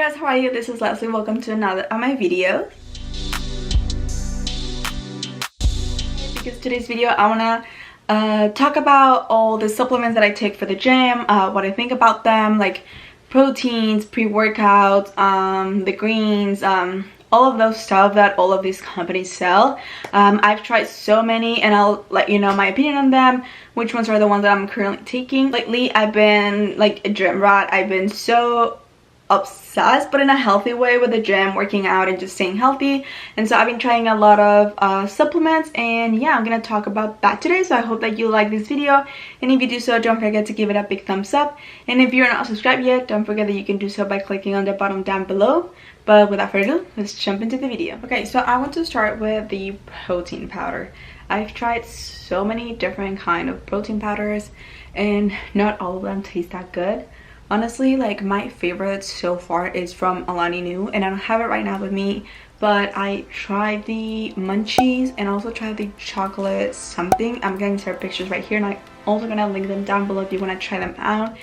Hey guys, how are you? This is Leslie. Welcome to another of my videos. Because today's video I wanna talk about all the supplements that I take for the gym, what I think about them, like proteins, pre-workouts, the greens, all of those stuff that all of these companies sell. I've tried so many and I'll let you know my opinion on them, which ones are the ones that I'm currently taking. Lately I've been like a gym rat. I've been so obsessed, but in a healthy way, with the gym, working out and just staying healthy. And so I've been trying a lot of supplements, and yeah, I'm gonna talk about that today. So I hope that you like this video, and if you do so, don't forget to give it a big thumbs up. And if you're not subscribed yet, don't forget that you can do so by clicking on the button down below. But without further ado, let's jump into the video. Okay, so I want to start with the protein powder. I've tried so many different kind of protein powders, and not all of them taste that good. Honestly, like my favorite so far is from Alani Nu, and I don't have it right now with me, but I tried the munchies and also tried the chocolate something. I'm going to insert pictures right here, and I'm also gonna link them down below if you want to try them out.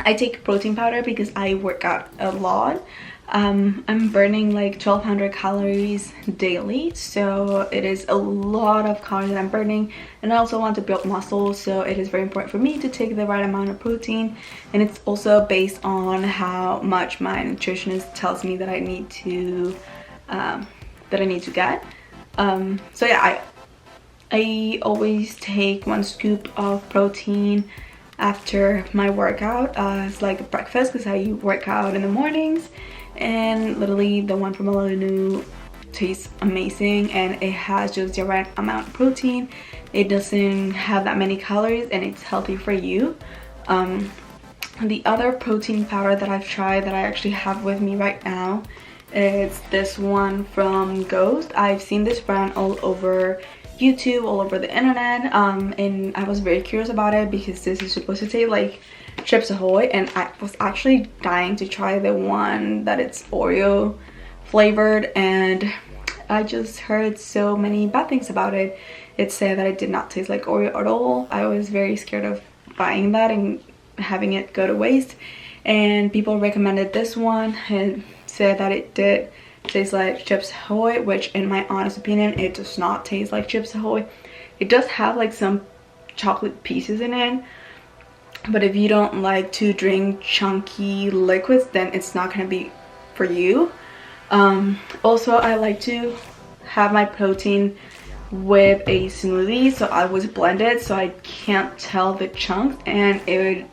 I take protein powder because I work out a lot. I'm burning like 1200 calories daily, so it is a lot of calories that I'm burning, and I also want to build muscle, so it is very important for me to take the right amount of protein. And it's also based on how much my nutritionist tells me that I need to get. So yeah, I always take 1 scoop of protein after my workout. It's like breakfast because I work out in the mornings. And literally the one from Alani Nu tastes amazing, and it has just the right amount of protein. It doesn't have that many calories, and it's healthy for you. The other protein powder that I've tried that I actually have with me right now is this one from Ghost. I've seen this brand all over YouTube, all over the internet, and I was very curious about it because this is supposed to taste like Chips Ahoy, and I was actually dying to try the one that it's Oreo flavored, and I just heard so many bad things about it. It said that it did not taste like Oreo at all. I was very scared of buying that and having it go to waste, and people recommended this one and said that it did taste like Chips Ahoy, which in my honest opinion, it does not taste like Chips Ahoy. It does have like some chocolate pieces in it, but if you don't like to drink chunky liquids, then it's not gonna be for you. Also, I like to have my protein with a smoothie, so I was blended so I can't tell the chunks, and it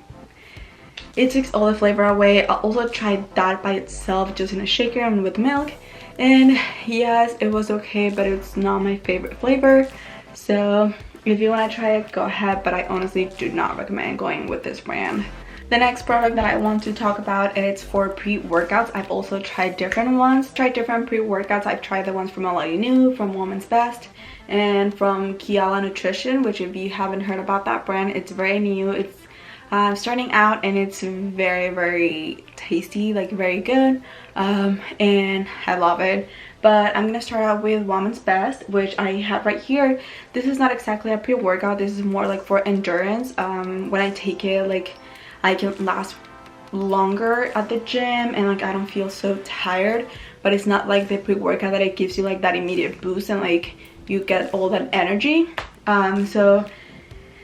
takes all the flavor away. I also tried that by itself, just in a shaker and with milk, and yes, it was okay, but it's not my favorite flavor. So if you want to try it, go ahead, but I honestly do not recommend going with this brand. The next product that I want to talk about is for pre-workouts. I've also tried different ones, different pre-workouts. I've tried the ones from Alani Nu, from Woman's Best, and from Kiala Nutrition, which if you haven't heard about that brand, it's very new. It's starting out, and it's very tasty, like very good, and I love it. But I'm gonna start out with Woman's Best, which I have right here. This is not exactly a pre-workout. This is more like for endurance. When I take it, like I can last longer at the gym, and like I don't feel so tired. But it's not like the pre-workout that it gives you like that immediate boost and like you get all that energy. So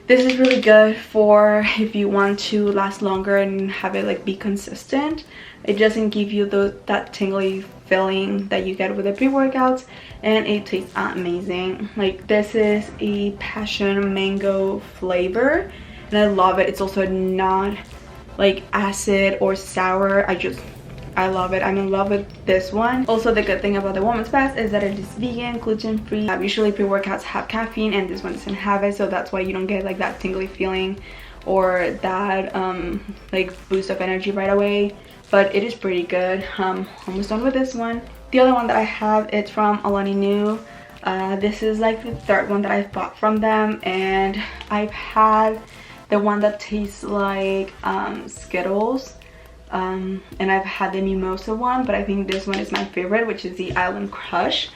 this is really good for if you want to last longer and have it like be consistent. It doesn't give you that tingly feeling that you get with the pre-workouts, and it tastes amazing. Like this is a passion mango flavor, and I love it. It's also not like acid or sour. I love it. I'm in love with this one. Also, the good thing about the Woman's Best is that it is vegan, gluten-free. Usually pre-workouts have caffeine, and this one doesn't have it, so that's why you don't get like that tingly feeling or that like boost of energy right away. But it is pretty good. Almost done with this one. The other one that I have, it's from Alani Nu. This is like the third one that I've bought from them, and I've had the one that tastes like Skittles, and I've had the Mimosa one, but I think this one is my favorite, which is the Island Crush.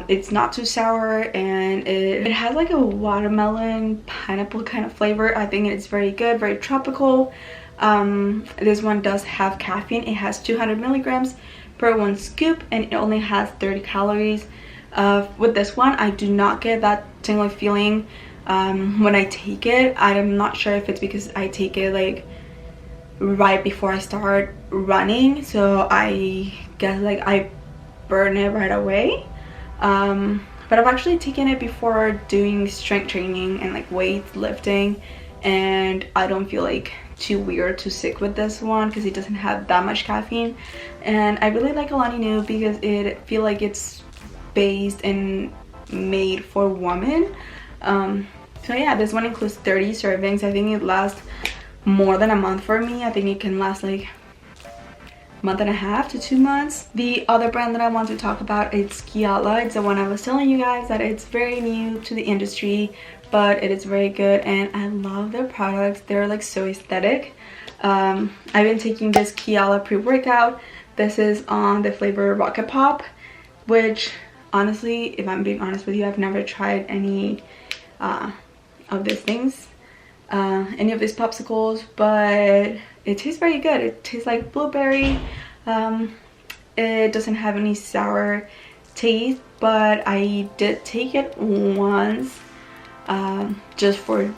It's not too sour, and it has like a watermelon pineapple kind of flavor. I think it's very good, very tropical. This one does have caffeine. It has 200 milligrams per one scoop, and it only has 30 calories. With this one, I do not get that tingling feeling when I take it. I'm not sure if it's because I take it like right before I start running, so I guess like I burn it right away. But I've actually taken it before doing strength training and like weight lifting, and I don't feel like too weird, too sick with this one because it doesn't have that much caffeine. And I really like Alani Nu because it feel like it's based and made for women. So yeah, this one includes 30 servings. I think it lasts more than a month for me. I think it can last like month and a half to 2 months. The other brand that I want to talk about is Kiala. It's the one I was telling you guys that it's very new to the industry, but it is very good and I love their products. They're like so aesthetic. I've been taking this Kiala pre-workout. This is on the flavor Rocket Pop, which honestly, if I'm being honest with you, I've never tried any of these things, any of these popsicles, but it tastes very good. It tastes like blueberry. It doesn't have any sour taste, but I did take it once just for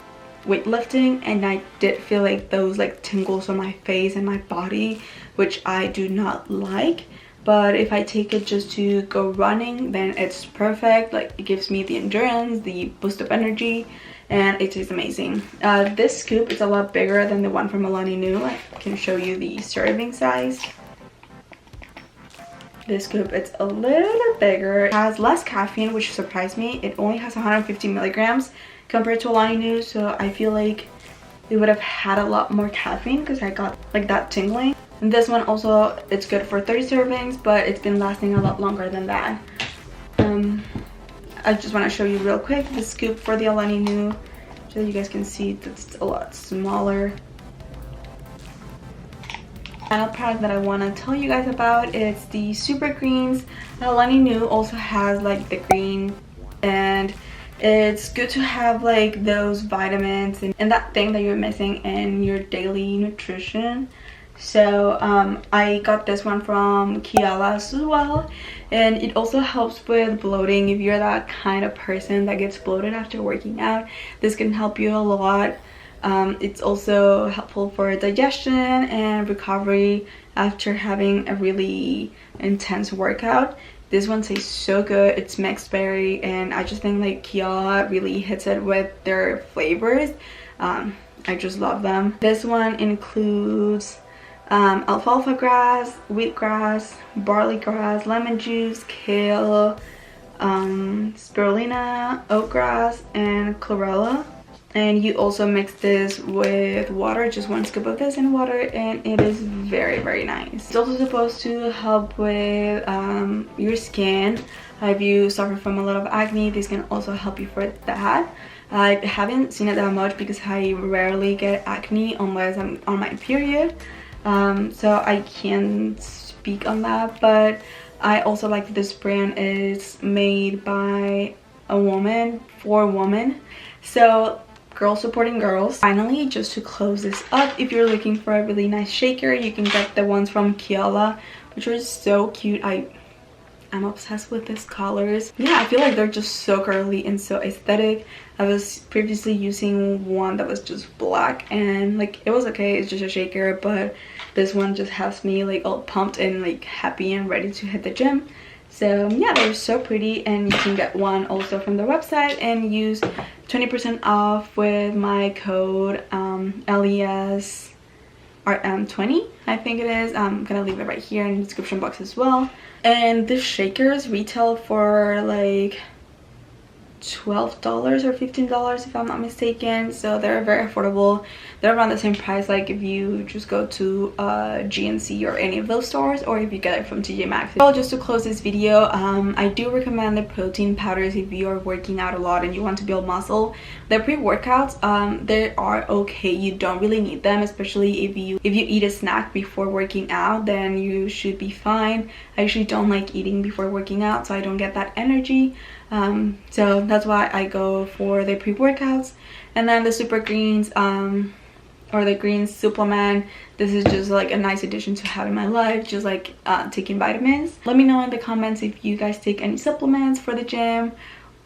weightlifting, and I did feel like those like tingles on my face and my body, which I do not like. But if I take it just to go running, then it's perfect. Like it gives me the endurance, the boost of energy, and it tastes amazing. This scoop is a lot bigger than the one from Alani Nu. I can show you the serving size. This scoop, it's a little bit bigger. It has less caffeine, which surprised me. It only has 150 milligrams compared to Alani Nu, so I feel like it would have had a lot more caffeine because I got like that tingling. And this one also, it's good for 30 servings, but it's been lasting a lot longer than that. I just want to show you real quick the scoop for the Alani Nu, so you guys can see that it's a lot smaller. Final product that I want to tell you guys about is the Super Greens. Alani Nu also has like the green, and it's good to have like those vitamins and that thing that you're missing in your daily nutrition. So I got this one from Kiala as well, and it also helps with bloating. If you're that kind of person that gets bloated after working out, this can help you a lot. It's also helpful for digestion and recovery after having a really intense workout. This one tastes so good. It's mixed berry, and I just think like Kiala really hits it with their flavors. I just love them. This one includes alfalfa grass, wheatgrass, barley grass, lemon juice, kale, spirulina, oatgrass, and chlorella. And you also mix this with water, just 1 scoop of this in water, and it is very, very nice. It's also supposed to help with your skin. If you suffer from a lot of acne, this can also help you for that. I haven't seen it that much because I rarely get acne unless I'm on my period. So I can't speak on that, but I also like that this brand is made by a woman for women, so girls supporting girls. Finally, just to close this up, if you're looking for a really nice shaker, you can get the ones from Kiala, which are so cute. I'm obsessed with these colors. Yeah, I feel like they're just so girly and so aesthetic. I was previously using one that was just black, and like it was okay, it's just a shaker, but this one just has me like all pumped and like happy and ready to hit the gym. So yeah, they're so pretty, and you can get one also from their website and use 20% off with my code LESRM20, I think it is. I'm gonna leave it right here in the description box as well. And the shakers retail for like $12 or $15 if I'm not mistaken, so they're very affordable. They're around the same price like if you just go to GNC or any of those stores, or if you get it from TJ Maxx. Well, just to close this video, I do recommend the protein powders if you are working out a lot and you want to build muscle. The pre-workouts, they are okay. You don't really need them, especially if you eat a snack before working out, then you should be fine. I actually don't like eating before working out, so I don't get that energy. So that's why I go for the pre-workouts. And then the Super Greens, or the green supplement. This is just like a nice addition to have in my life, just like taking vitamins. Let me know in the comments if you guys take any supplements for the gym,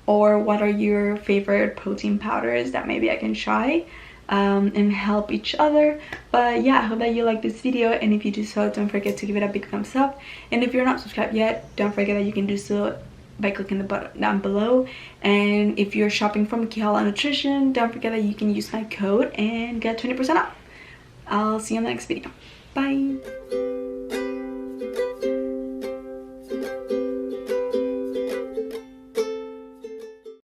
or what are your favorite protein powders that maybe I can try and help each other. But yeah, I hope that you like this video, and if you do so, don't forget to give it a big thumbs up. And if you're not subscribed yet, don't forget that you can do so by clicking the button down below. And if you're shopping from Kiala Nutrition, don't forget that you can use my code and get 20% off. I'll see you in the next video. Bye.